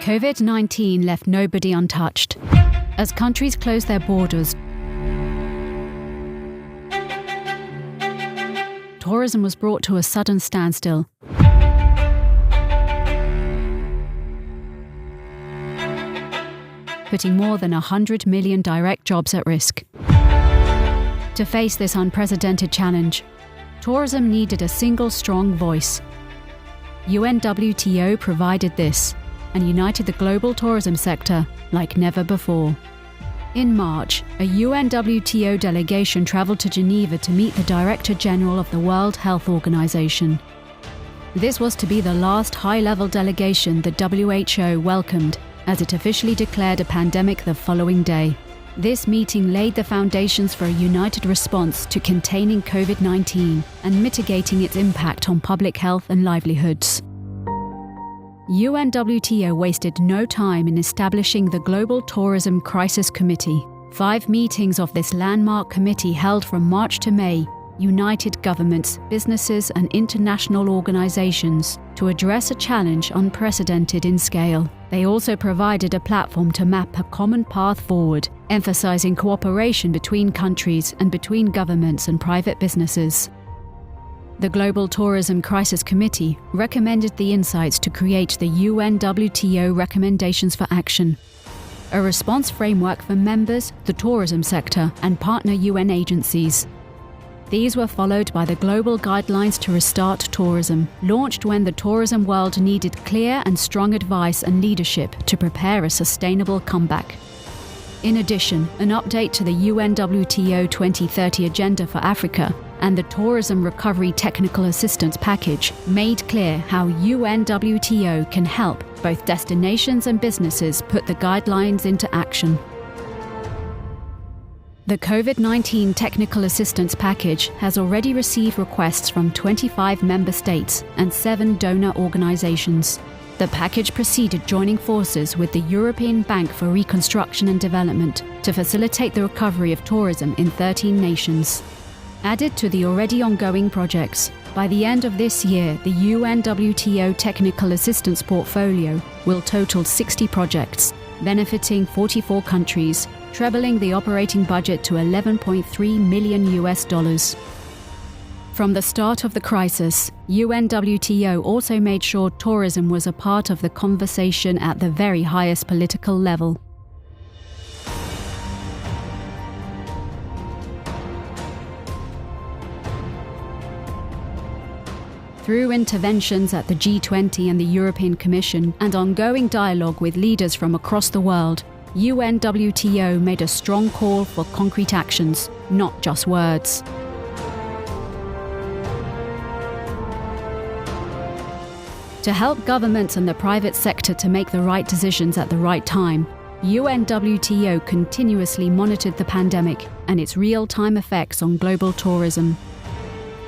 COVID-19 left nobody untouched. As countries closed their borders, tourism was brought to a sudden standstill. Putting more than 100 million direct jobs at risk. To face this unprecedented challenge, tourism needed a single strong voice. UNWTO provided this and united the global tourism sector like never before. In March, a UNWTO delegation travelled to Geneva to meet the Director General of the World Health Organization. This was to be the last high-level delegation the WHO welcomed, as it officially declared a pandemic the following day. This meeting laid the foundations for a united response to containing COVID-19 and mitigating its impact on public health and livelihoods. UNWTO wasted no time in establishing the Global Tourism Crisis Committee. 5 meetings of this landmark committee held from March to May united governments, businesses and international organizations to address a challenge unprecedented in scale. They also provided a platform to map a common path forward, emphasizing cooperation between countries and between governments and private businesses. The Global Tourism Crisis Committee recommended the insights to create the UNWTO Recommendations for Action, a response framework for members, the tourism sector, and partner UN agencies. These were followed by the Global Guidelines to Restart Tourism, launched when the tourism world needed clear and strong advice and leadership to prepare a sustainable comeback. In addition, an update to the UNWTO 2030 Agenda for Africa and the Tourism Recovery Technical Assistance Package made clear how UNWTO can help both destinations and businesses put the guidelines into action. The COVID-19 Technical Assistance Package has already received requests from 25 member states and 7 donor organizations. The package preceded joining forces with the European Bank for Reconstruction and Development to facilitate the recovery of tourism in 13 nations. Added to the already ongoing projects, by the end of this year, the UNWTO Technical Assistance portfolio will total 60 projects, benefiting 44 countries, trebling the operating budget to $11.3 million. From the start of the crisis, UNWTO also made sure tourism was a part of the conversation at the very highest political level. Through interventions at the G20 and the European Commission and ongoing dialogue with leaders from across the world, UNWTO made a strong call for concrete actions, not just words. To help governments and the private sector to make the right decisions at the right time, UNWTO continuously monitored the pandemic and its real-time effects on global tourism.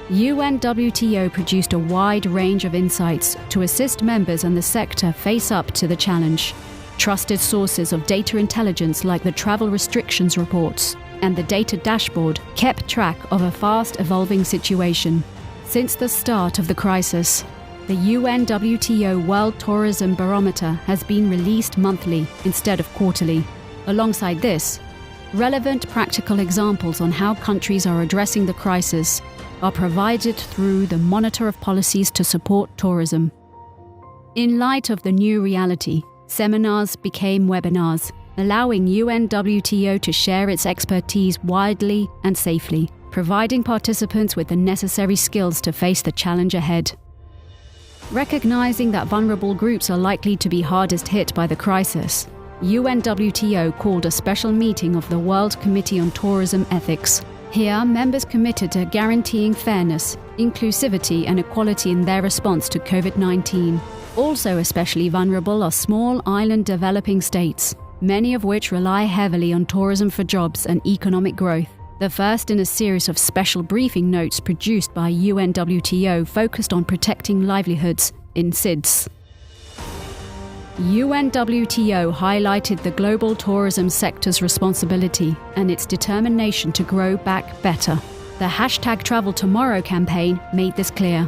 UNWTO produced a wide range of insights to assist members and the sector face up to the challenge. Trusted sources of data intelligence like the travel restrictions reports and the data dashboard kept track of a fast-evolving situation. Since the start of the crisis, the UNWTO World Tourism Barometer has been released monthly instead of quarterly. Alongside this, relevant practical examples on how countries are addressing the crisis are provided through the Monitor of Policies to Support Tourism. In light of the new reality, seminars became webinars, allowing UNWTO to share its expertise widely and safely, providing participants with the necessary skills to face the challenge ahead. Recognizing that vulnerable groups are likely to be hardest hit by the crisis, UNWTO called a special meeting of the World Committee on Tourism Ethics. Here, members committed to guaranteeing fairness, inclusivity and equality in their response to COVID-19. Also especially vulnerable are small island developing states, many of which rely heavily on tourism for jobs and economic growth. The first in a series of special briefing notes produced by UNWTO focused on protecting livelihoods in SIDS. UNWTO highlighted the global tourism sector's responsibility and its determination to grow back better. The #TravelTomorrow campaign made this clear.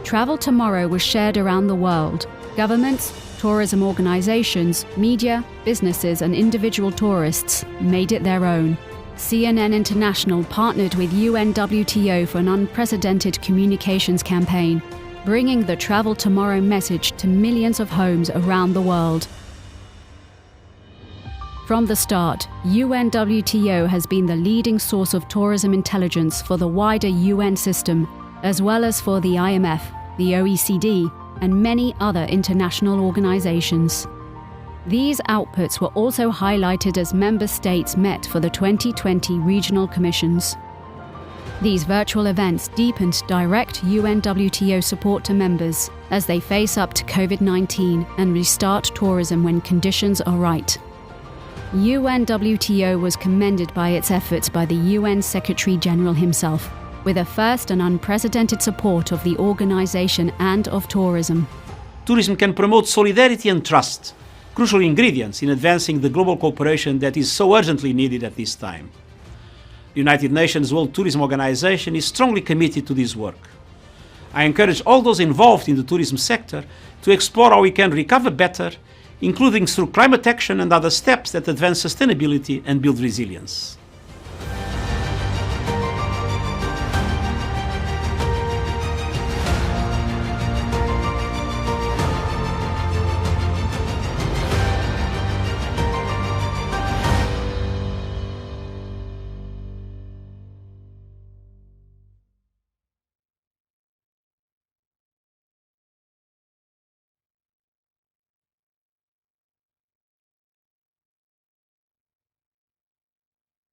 Travel Tomorrow was shared around the world. Governments, tourism organizations, media, businesses, and individual tourists made it their own. CNN International partnered with UNWTO for an unprecedented communications campaign, bringing the Travel Tomorrow message to millions of homes around the world. From the start, UNWTO has been the leading source of tourism intelligence for the wider UN system, as well as for the IMF, the OECD, and many other international organizations. These outputs were also highlighted as member states met for the 2020 regional commissions. These virtual events deepened direct UNWTO support to members as they face up to COVID-19 and restart tourism when conditions are right. UNWTO was commended by its efforts by the UN Secretary-General himself, with a first and unprecedented support of the organization and of tourism. Tourism can promote solidarity and trust, crucial ingredients in advancing the global cooperation that is so urgently needed at this time. The United Nations World Tourism Organization is strongly committed to this work. I encourage all those involved in the tourism sector to explore how we can recover better, including through climate action and other steps that advance sustainability and build resilience.